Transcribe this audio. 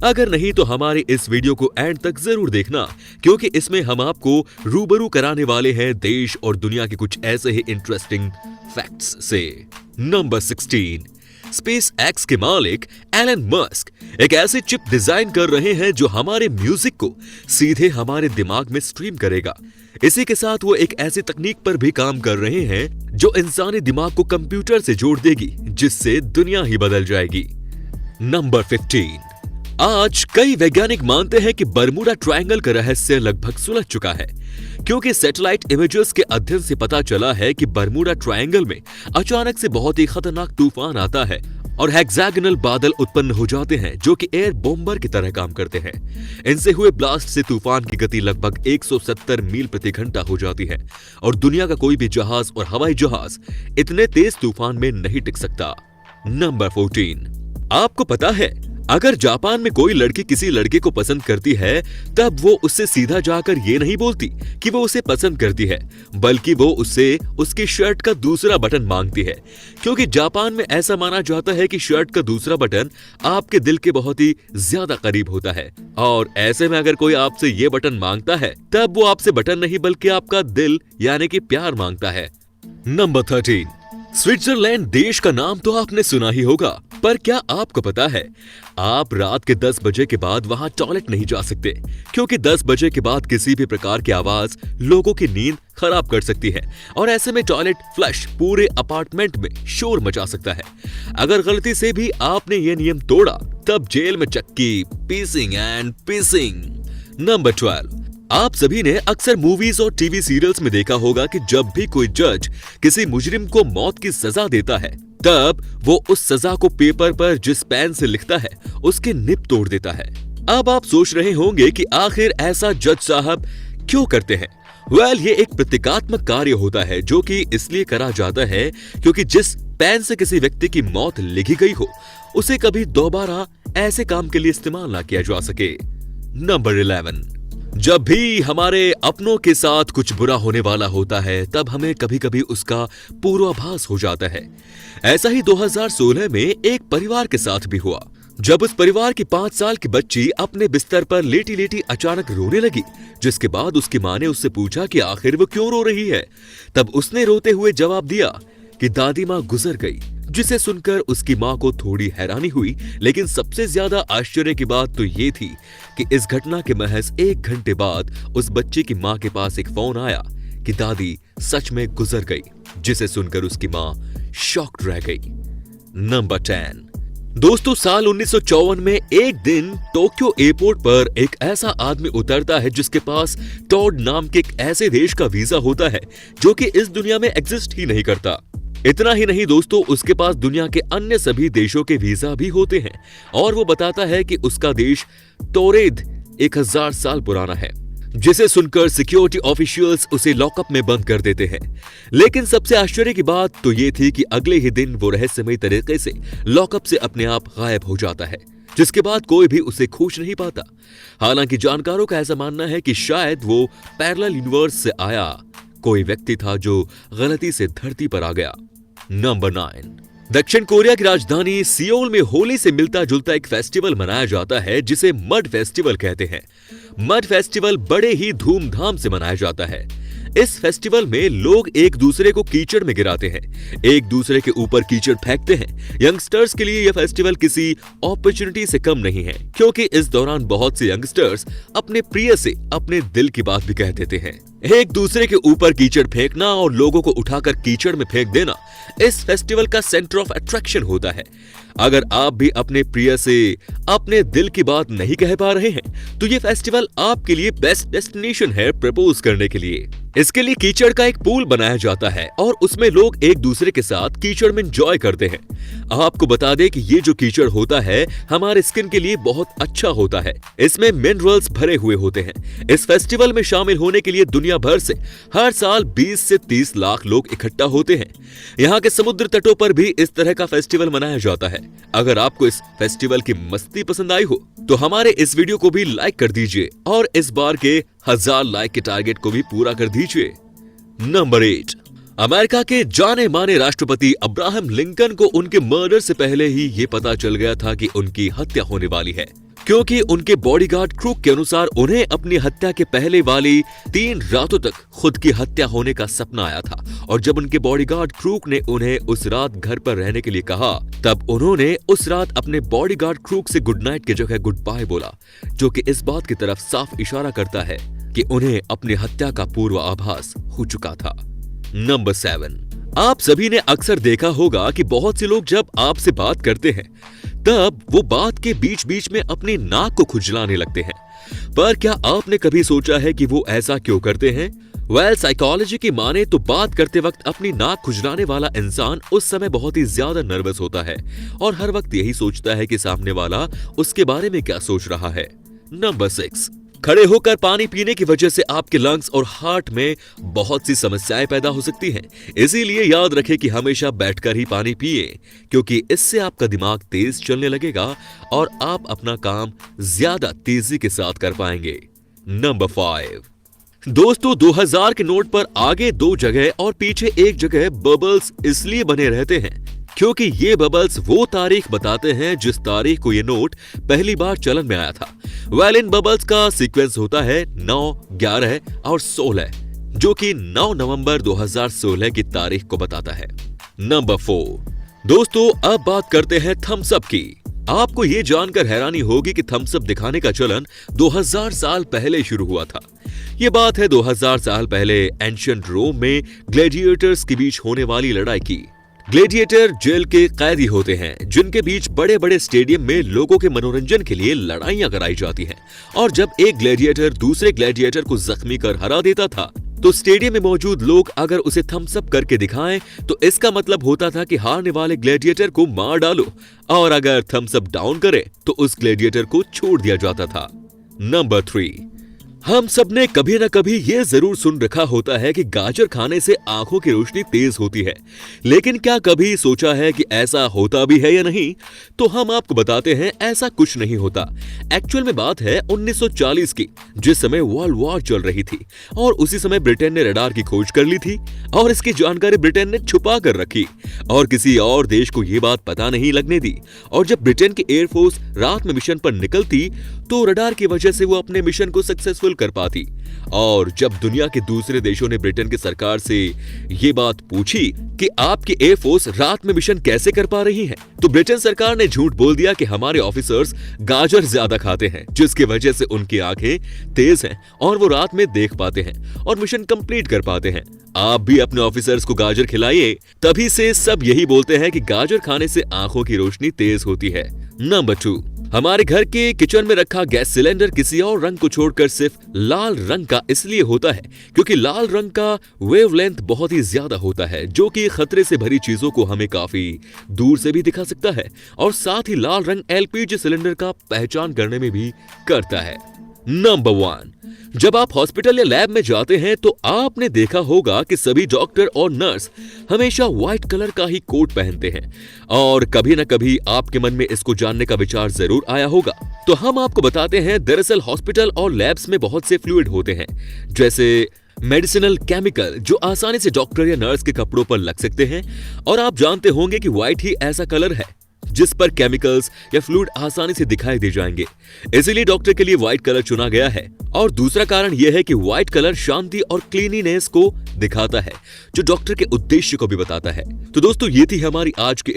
अगर नहीं तो हमारे इस वीडियो को एंड तक जरूर देखना, क्योंकि इसमें हम आपको रूबरू कराने वाले हैं देश और दुनिया के कुछ ऐसे ही इंटरेस्टिंग फैक्ट्स से। नंबर 16, स्पेस एक्स के मालिक एलन मस्क एक ऐसी चिप डिजाइन कर रहे हैं जो हमारे म्यूजिक को सीधे हमारे दिमाग में स्ट्रीम करेगा। इसी के साथ वो एक ऐसी तकनीक पर भी काम कर रहे हैं जो इंसानी दिमाग को कंप्यूटर से जोड़ देगी, जिससे दुनिया ही बदल जाएगी। नंबर 15, आज कई वैज्ञानिक मानते हैं कि बरमूडा ट्रायंगल का रहस्य लगभग सुलझ चुका है, क्योंकि सैटेलाइट इमेजेस के अध्ययन से पता चला है कि बरमूडा ट्रायंगल में अचानक से बहुत ही खतरनाक तूफान आता है और हेक्सागोनल बादल उत्पन्न हो जाते हैं जो कि एयर बॉम्बर की तरह काम करते हैं। इनसे हुए ब्लास्ट से तूफान की गति लगभग 170 मील प्रति घंटा हो जाती है और दुनिया का कोई भी जहाज और हवाई जहाज इतने तेज तूफान में नहीं टिक सकता। नंबर 14, आपको पता है अगर जापान में कोई लड़की किसी लड़के को पसंद करती है तब वो उससे सीधा जाकर ये नहीं बोलती कि वो उसे पसंद करती है, बल्कि वो उससे उसकी शर्ट का दूसरा बटन मांगती है, क्योंकि जापान में ऐसा माना जाता है कि शर्ट का दूसरा बटन आपके दिल के बहुत ही ज्यादा करीब होता है। और ऐसे में अगर कोई आपसे ये बटन मांगता है तब वो आपसे बटन नहीं बल्कि आपका दिल यानी कि प्यार मांगता है। नंबर 13, स्विट्जरलैंड देश का नाम तो आपने सुना ही होगा, पर क्या आपको पता है आप रात के 10 बजे के बाद वहां टॉयलेट नहीं जा सकते, क्योंकि 10 बजे के बाद किसी भी प्रकार की आवाज लोगों की नींद खराब कर सकती है और ऐसे में टॉयलेट फ्लश पूरे अपार्टमेंट में शोर मचा सकता है। अगर गलती से भी आपने ये नियम तोड़ा तब जेल में चक्की, पीसिंग एंड पीसिंग। नंबर 12, आप सभी ने अक्सर मूवीज और टीवी सीरियल्स में देखा होगा कि जब भी कोई जज किसी मुजरिम को मौत की सजा देता है तब वो उस सजा को पेपर पर जिस पेन से लिखता है उसके निब तोड़ देता है। अब आप सोच रहे होंगे कि आखिर ऐसा जज साहब क्यों करते हैं। ये एक प्रतीकात्मक कार्य होता है जो कि इसलिए करा जाता है क्योंकि जिस पेन से किसी व्यक्ति की मौत लिखी गई हो उसे कभी दोबारा ऐसे काम के लिए इस्तेमाल ना किया जा सके। नंबर 11, जब भी हमारे अपनों के साथ कुछ बुरा होने वाला होता है तब हमें कभी कभी उसका पूर्वाभास हो जाता है। ऐसा ही 2016 में एक परिवार के साथ भी हुआ, जब उस परिवार की 5 साल की बच्ची अपने बिस्तर पर लेटी लेटी अचानक रोने लगी, जिसके बाद उसकी माँ ने उससे पूछा कि आखिर वो क्यों रो रही है। तब उसने रोते हुए जवाब दिया कि दादी माँ गुजर गई, जिसे सुनकर उसकी माँ को थोड़ी हैरानी हुई, लेकिन सबसे ज्यादा आश्चर्य की बात तो ये थी कि इस घटना के महज 1 घंटे बाद उस बच्चे की माँ के पास एक फोन आया कि दादी सच में गुजर गई, जिसे सुनकर उसकी माँ शॉक्ड रह गई। नंबर 10, दोस्तों साल 1954 में एक दिन टोक्यो एयरपोर्ट पर एक ऐसा आदमी उतरता है जिसके पास टॉड नाम के एक ऐसे देश का वीजा होता है जो कि इस दुनिया में एग्जिस्ट ही नहीं करता। इतना ही नहीं दोस्तों, उसके पास दुनिया के अन्य सभी देशों के वीजा भी होते हैं और वो बताता है कि उसका देश तोरेद 1000 साल पुराना है, जिसे सुनकर सिक्योरिटी ऑफिशियल्स उसे लॉकअप में बंद कर देते हैं। लेकिन सबसे आश्चर्य की बात तो ये थी कि अगले ही दिन वो रहस्यमयी तरीके से लॉकअप से अपने आप गायब हो जाता है, जिसके बाद कोई भी उसे खोज नहीं पाता। हालांकि जानकारों का ऐसा मानना है कि शायद वो पैरेलल यूनिवर्स से आया कोई व्यक्ति था जो गलती से धरती पर आ गया। नंबर 9, दक्षिण कोरिया की राजधानी सियोल में होली से मिलता जुलता एक फेस्टिवल मनाया जाता है जिसे मड फेस्टिवल कहते हैं। मड फेस्टिवल बड़े ही धूमधाम से मनाया जाता है। इस फेस्टिवल में लोग एक दूसरे को कीचड़ में गिराते हैं, एक दूसरे के ऊपर कीचड़ फेंकते हैं। यंगस्टर्स के लिए यह फेस्टिवल किसी अपॉर्चुनिटी से कम नहीं है, क्योंकि इस दौरान बहुत से यंगस्टर्स अपने प्रिय से अपने दिल की बात भी कह देते हैं। एक दूसरे के ऊपर कीचड़ फेंकना और लोगों को उठाकर कीचड़ में फेंक देना इस फेस्टिवल का सेंटर ऑफ अट्रैक्शन होता है। अगर आप भी अपने प्रिय से अपने दिल की बात नहीं कह पा रहे हैं तो ये फेस्टिवल आपके लिए बेस्ट डेस्टिनेशन है प्रपोज करने के लिए। इसके लिए कीचड़ का एक पूल बनाया जाता है और उसमें लोग एक दूसरे के साथ कीचड़ में एंजॉय करते हैं। आपको बता दें कि ये जो कीचड़ होता है हमारे स्किन के लिए बहुत अच्छा होता है, इसमें मिनरल्स भरे हुए होते हैं। इस फेस्टिवल में शामिल होने के लिए दुनिया भर से हर साल 20 से 30 लाख लोग इकट्ठा होते हैं। यहाँ के समुद्र तटों पर भी इस तरह का फेस्टिवल मनाया जाता है। अगर आपको इस फेस्टिवल की मस्ती पसंद आई हो तो हमारे इस वीडियो को भी लाइक कर दीजिए और इस बार के 1000 लाइक के टारगेट को भी पूरा कर दीजिए। नंबर 8, अमेरिका के जाने माने राष्ट्रपति अब्राहम लिंकन को उनके मर्डर से पहले ही ये पता चल गया था कि उनकी हत्या होने वाली है, क्योंकि उनके बॉडीगार्ड क्रूक के अनुसार उन्हें अपनी हत्या के पहले वाली 3 रातों तक खुद की हत्या होने का सपना आया था और जब उनके बॉडीगार्ड क्रूक ने उन्हें उस रात घर पर रहने के लिए कहा तब उन्होंने उस रात अपने बॉडीगार्ड क्रूक से गुड नाइट की जगह गुड बाय बोला, जो कि इस बात की तरफ साफ इशारा करता है कि उन्हें अपनी हत्या का पूर्व आभास हो चुका था। नंबर 7, आप सभी ने अक्सर देखा होगा कि बहुत से लोग जब आपसे बात करते हैं तब वो बात के बीच बीच में अपनी नाक को खुजलाने लगते हैं, पर क्या आपने कभी सोचा है कि वो ऐसा क्यों करते हैं? साइकोलॉजी की माने तो बात करते वक्त अपनी नाक खुजलाने वाला इंसान उस समय बहुत ही ज्यादा नर्वस होता है और हर वक्त यही सोचता है कि सामने वाला उसके बारे में क्या सोच रहा है। नंबर 6, खड़े होकर पानी पीने की वजह से आपके लंग्स और हार्ट में बहुत सी समस्याएं पैदा हो सकती हैं। इसीलिए याद रखें कि हमेशा बैठकर ही पानी पिए, क्योंकि इससे आपका दिमाग तेज चलने लगेगा और आप अपना काम ज्यादा तेजी के साथ कर पाएंगे। नंबर 5, दोस्तों 2000 के नोट पर आगे 2 जगह और पीछे 1 जगह बबल्स इसलिए बने रहते हैं क्योंकि ये बबल्स वो तारीख बताते हैं जिस तारीख को ये नोट पहली बार चलन में आया था। इन बबल्स का सीक्वेंस होता है 9, 11 और 16, जो कि 9 नवंबर 2016 की तारीख को बताता है। नंबर 4, दोस्तों अब बात करते हैं थम्स अप की। आपको ये जानकर हैरानी होगी कि थम्स अप दिखाने का चलन 2000 साल पहले शुरू हुआ था। ये बात है 2000 साल पहले एंशिएंट रोम में ग्लैडिएटर्स के बीच होने वाली लड़ाई की। ग्लैडिएटर जेल के कैदी होते हैं जिनके बीच बड़े बड़े स्टेडियम में लोगों के मनोरंजन के लिए लड़ाइयां कराई जाती हैं और जब एक ग्लैडिएटर दूसरे ग्लैडिएटर को जख्मी कर हरा देता था तो स्टेडियम में मौजूद लोग अगर उसे थम्स अप करके दिखाएं तो इसका मतलब होता था कि हारने वाले ग्लैडिएटर को मार डालो और अगर थम्स अप डाउन करे तो उस ग्लैडिएटर को छोड़ दिया जाता था। नंबर 3, हम सब ने कभी न कभी ये जरूर सुन रखा होता है कि गाजर खाने से आंखों की रोशनी तेज होती है, लेकिन क्या कभी सोचा है कि ऐसा होता भी है या नहीं? तो हम आपको बताते हैं ऐसा कुछ नहीं होता। एक्चुअल में बात है 1940 की, जिस समय वर्ल्ड वॉर चल रही थी और उसी समय ब्रिटेन ने रडार की खोज कर ली थी और इसकी जानकारी ब्रिटेन ने छुपा कर रखी और किसी और देश को ये बात पता नहीं लगने दी। और जब ब्रिटेन की एयरफोर्स रात में मिशन पर निकलती तो रडार की वजह से वो अपने मिशन को सक्सेसफुल कर पाती। और जब दुनिया के दूसरे देशों ने ब्रिटेन की सरकार से ये बात पूछी कि आपकी एयरफोर्स रात में मिशन कैसे कर पा रही है, तो ब्रिटेन सरकार ने झूठ बोल दिया कि हमारे ऑफिसर्स गाजर ज्यादा खाते हैं, जिसकी वजह से उनकी आंखें तेज हैं और वो रात में देख पाते हैं और मिशन कंप्लीट कर पाते हैं। आप भी अपने ऑफिसर्स को गाजर खिलाइए, तभी से सब यही बोलते हैं कि गाजर खाने से आंखों की रोशनी तेज होती है। नंबर 2, हमारे घर के किचन में रखा गैस सिलेंडर किसी और रंग को छोड़कर सिर्फ लाल रंग का इसलिए होता है क्योंकि लाल रंग का वेवलेंथ बहुत ही ज्यादा होता है, जो कि खतरे से भरी चीजों को हमें काफी दूर से भी दिखा सकता है और साथ ही लाल रंग एलपीजी सिलेंडर का पहचान करने में भी करता है। नंबर 1, जब आप हॉस्पिटल या लैब में जाते हैं तो आपने देखा होगा कि सभी डॉक्टर और नर्स हमेशा व्हाइट कलर का ही कोट पहनते हैं और कभी न कभी आपके मन में इसको जानने का विचार जरूर आया होगा। तो हम आपको बताते हैं, दरअसल हॉस्पिटल और लैब्स में बहुत से फ्लूइड होते हैं, जैसे मेडिसिनल केमिकल, जो आसानी से डॉक्टर या नर्स के कपड़ों पर लग सकते हैं। और आप जानते होंगे कि व्हाइट ही ऐसा कलर है जिस पर केमिकल्स या फ्लूइड आसानी से दिखाई दे जाएंगे, इसीलिए डॉक्टर के लिए व्हाइट कलर चुना गया है। और दूसरा कारण यह है कि व्हाइट कलर शांति और क्लीनिनेस को दिखाता है, जो डॉक्टर के उद्देश्य को भी बताता है। तो दोस्तों, ये थी हमारी आज की